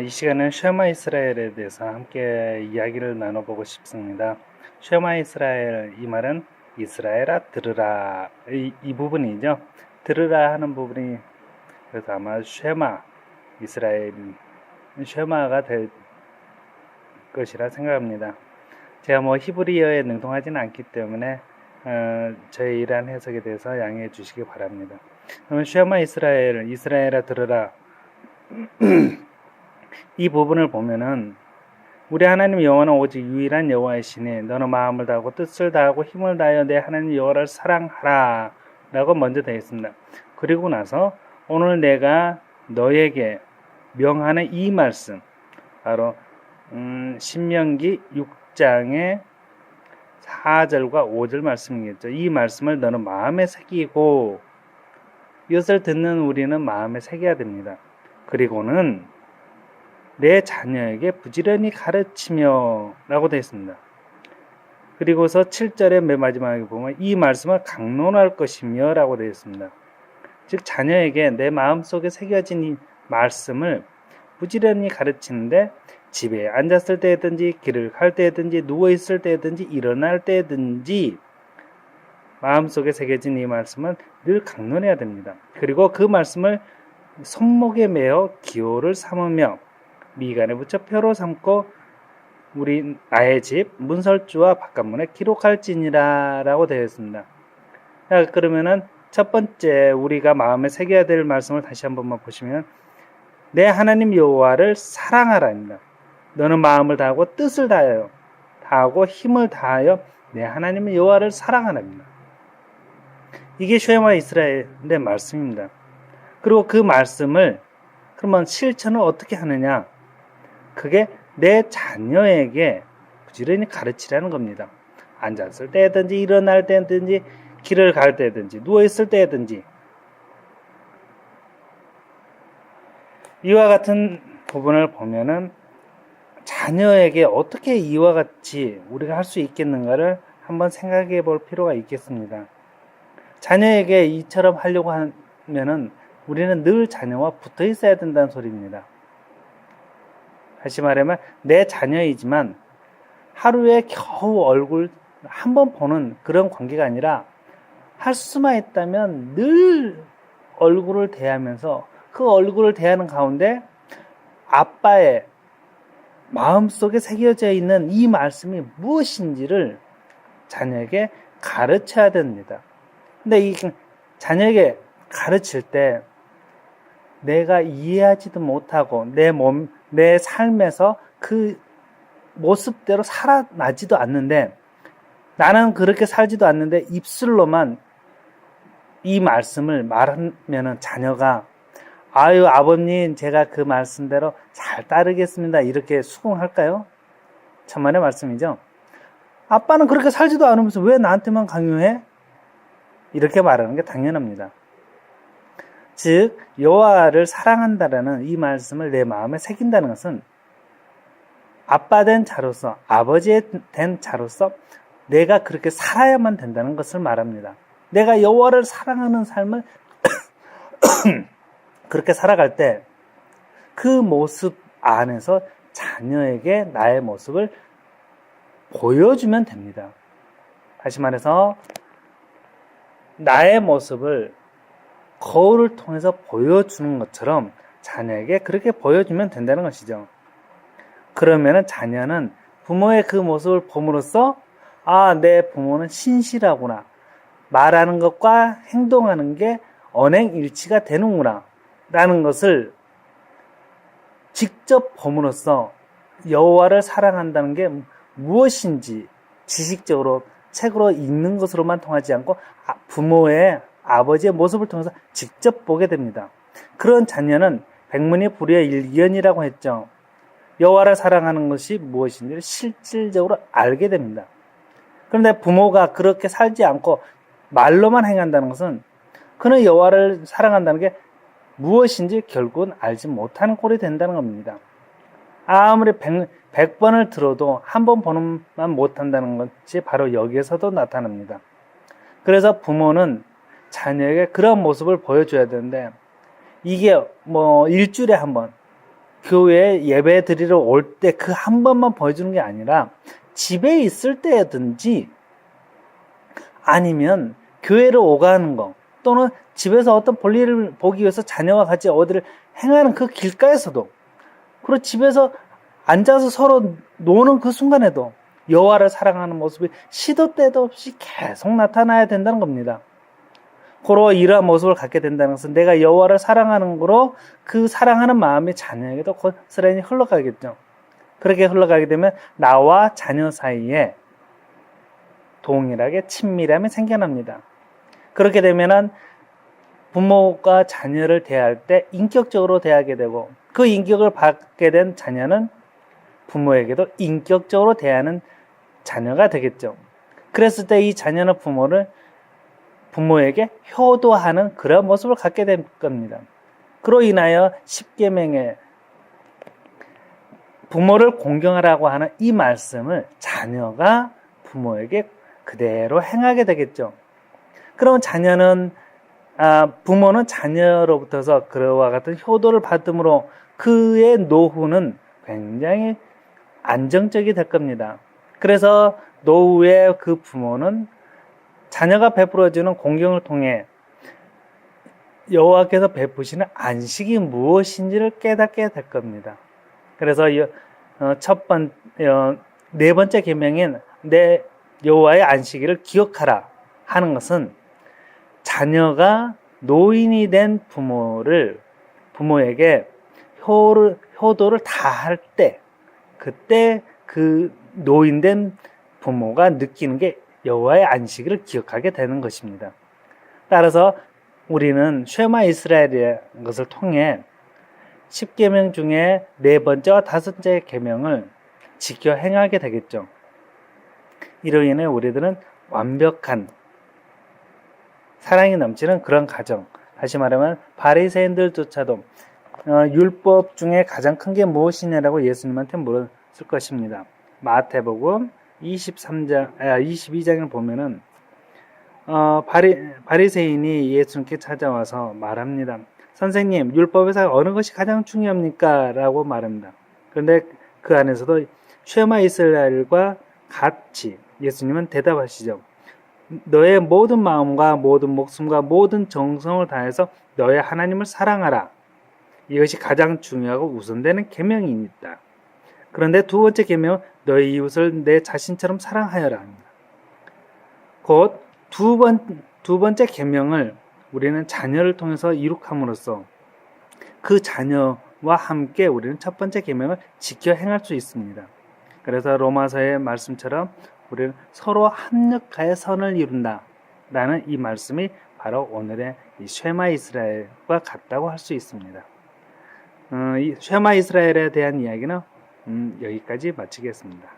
이 시간은 쉐마 이스라엘에 대해서 함께 이야기를 나눠보고 싶습니다. 쉐마 이스라엘, 이 말은 이스라엘아 들으라, 이 부분이죠. 들으라 하는 부분이, 그래서 아마 쉐마 이스라엘, 쉐마가 될 것이라 생각합니다. 제가 히브리어에 능통하지는 않기 때문에 저의 이러한 해석에 대해서 양해해 주시기 바랍니다. 그러면 쉐마 이스라엘, 이스라엘아 들으라, 이 부분을 보면은 우리 하나님 여호와는 오직 유일한 여호와이시니 너는 마음을 다하고 뜻을 다하고 힘을 다하여 내 하나님 여호와를 사랑하라 라고 먼저 되어 있습니다. 그리고 나서 오늘 내가 너에게 명하는 이 말씀, 바로 신명기 6장의 4절과 5절 말씀이겠죠. 이 말씀을 너는 마음에 새기고, 이것을 듣는 우리는 마음에 새겨야 됩니다. 그리고는 내 자녀에게 부지런히 가르치며 라고 되어 있습니다. 그리고서 7절의 맨 마지막에 보면 이 말씀을 강론할 것이며 라고 되어 있습니다. 즉 자녀에게 내 마음속에 새겨진 이 말씀을 부지런히 가르치는데, 집에 앉았을 때든지 길을 갈 때든지 누워있을 때든지 일어날 때든지 마음속에 새겨진 이 말씀은 늘 강론해야 됩니다. 그리고 그 말씀을 손목에 매어 기호를 삼으며 미간에 붙여 표로 삼고 나의 집 문설주와 바깥문에 기록할지니라 라고 되어 있습니다. 자, 그러면은 첫 번째 우리가 마음에 새겨야 될 말씀을 다시 한 번만 보시면, 내 하나님 여호와를 사랑하라입니다. 너는 마음을 다하고 뜻을 다하고 힘을 다하여 내 하나님 여호와를 사랑하라입니다. 이게 쉐마 이스라엘의 말씀입니다. 그리고 그 말씀을 그러면 실천을 어떻게 하느냐? 그게 내 자녀에게 부지런히 가르치라는 겁니다. 앉았을 때든지 일어날 때든지 길을 갈 때든지 누워있을 때든지. 이와 같은 부분을 보면은 자녀에게 어떻게 이와 같이 우리가 할 수 있겠는가를 한번 생각해 볼 필요가 있겠습니다. 자녀에게 이처럼 하려고 하면은 우리는 늘 자녀와 붙어 있어야 된다는 소리입니다. 다시 말하면 내 자녀이지만 하루에 겨우 얼굴 한 번 보는 그런 관계가 아니라, 할 수만 있다면 늘 얼굴을 대하면서 그 얼굴을 대하는 가운데 아빠의 마음속에 새겨져 있는 이 말씀이 무엇인지를 자녀에게 가르쳐야 됩니다. 근데 이 자녀에게 가르칠 때 내가 이해하지도 못하고 내 삶에서 그 모습대로 살아나지도 않는데, 나는 그렇게 살지도 않는데 입술로만 이 말씀을 말하면은 자녀가 아유 아버님 제가 그 말씀대로 잘 따르겠습니다 이렇게 수긍할까요? 천만의 말씀이죠. 아빠는 그렇게 살지도 않으면서 왜 나한테만 강요해? 이렇게 말하는 게 당연합니다. 즉 여호와를 사랑한다라는 이 말씀을 내 마음에 새긴다는 것은 아빠 된 자로서, 아버지 된 자로서 내가 그렇게 살아야만 된다는 것을 말합니다. 내가 여호와를 사랑하는 삶을 그렇게 살아갈 때 그 모습 안에서 자녀에게 나의 모습을 보여주면 됩니다. 다시 말해서 나의 모습을 거울을 통해서 보여주는 것처럼 자녀에게 그렇게 보여주면 된다는 것이죠. 그러면은 자녀는 부모의 그 모습을 봄으로써 내 부모는 신실하구나, 말하는 것과 행동하는 게 언행일치가 되는구나 라는 것을 직접 봄으로써 여호와를 사랑한다는 게 무엇인지 지식적으로 책으로 읽는 것으로만 통하지 않고 부모의, 아버지의 모습을 통해서 직접 보게 됩니다. 그런 자녀는 백문이 불여일견이라고 했죠. 여호와를 사랑하는 것이 무엇인지를 실질적으로 알게 됩니다. 그런데 부모가 그렇게 살지 않고 말로만 행한다는 것은 그는 여호와를 사랑한다는 게 무엇인지 결국은 알지 못하는 꼴이 된다는 겁니다. 아무리 100번을 들어도 한 번 보는만 못한다는 것이 바로 여기에서도 나타납니다. 그래서 부모는 자녀에게 그런 모습을 보여줘야 되는데, 이게 일주일에 한 번, 교회에 예배 드리러 올 때 그 한 번만 보여주는 게 아니라 집에 있을 때든지 아니면 교회를 오가는 거 또는 집에서 어떤 볼일을 보기 위해서 자녀와 같이 어디를 행하는 그 길가에서도 그리고 집에서 앉아서 서로 노는 그 순간에도 여호와를 사랑하는 모습이 시도 때도 없이 계속 나타나야 된다는 겁니다. 고로 이러한 모습을 갖게 된다는 것은 내가 여호와를 사랑하는 거로 그 사랑하는 마음이 자녀에게도 고스란히 흘러가겠죠. 그렇게 흘러가게 되면 나와 자녀 사이에 동일하게 친밀함이 생겨납니다. 그렇게 되면은 부모가 자녀를 대할 때 인격적으로 대하게 되고 그 인격을 받게 된 자녀는 부모에게도 인격적으로 대하는 자녀가 되겠죠. 그랬을 때 이 자녀는 부모에게 효도하는 그런 모습을 갖게 될 겁니다. 그로 인하여 십계명에 부모를 공경하라고 하는 이 말씀을 자녀가 부모에게 그대로 행하게 되겠죠. 그럼 부모는 자녀로부터서 그와 같은 효도를 받음으로 그의 노후는 굉장히 안정적이 될 겁니다. 그래서 노후에 그 부모는 자녀가 베풀어주는 공경을 통해 여호와께서 베푸시는 안식이 무엇인지를 깨닫게 될 겁니다. 그래서 네 번째 계명인 내 여호와의 안식일을 기억하라 하는 것은 자녀가 노인이 된 부모에게 효도를 다할 때 그때 그 노인된 부모가 느끼는 게 여호와의 안식일을 기억하게 되는 것입니다. 따라서 우리는 쉐마 이스라엘이라는 것을 통해 10계명 중에 네 번째와 다섯째 계명을 지켜 행하게 되겠죠. 이로 인해 우리들은 완벽한 사랑이 넘치는 그런 가정, 다시 말하면 바리새인들조차도 율법 중에 가장 큰 게 무엇이냐라고 예수님한테 물었을 것입니다. 마태복음 22장을 보면은 바리새인이 예수님께 찾아와서 말합니다. 선생님, 율법에서 어느 것이 가장 중요합니까? 라고 말합니다. 그런데 그 안에서도 쉐마 이스라엘과 같이 예수님은 대답하시죠. 너의 모든 마음과 모든 목숨과 모든 정성을 다해서 너의 하나님을 사랑하라. 이것이 가장 중요하고 우선되는 계명이니까. 그런데 두 번째 계명은 너의 이웃을 내 자신처럼 사랑하여라 합니다. 곧 두 번째 계명을 우리는 자녀를 통해서 이룩함으로써 그 자녀와 함께 우리는 첫 번째 계명을 지켜 행할 수 있습니다. 그래서 로마서의 말씀처럼 우리는 서로 합력하여 선을 이룬다 라는 이 말씀이 바로 오늘의 이 쉐마 이스라엘과 같다고 할 수 있습니다. 이 쉐마 이스라엘에 대한 이야기는 여기까지 마치겠습니다.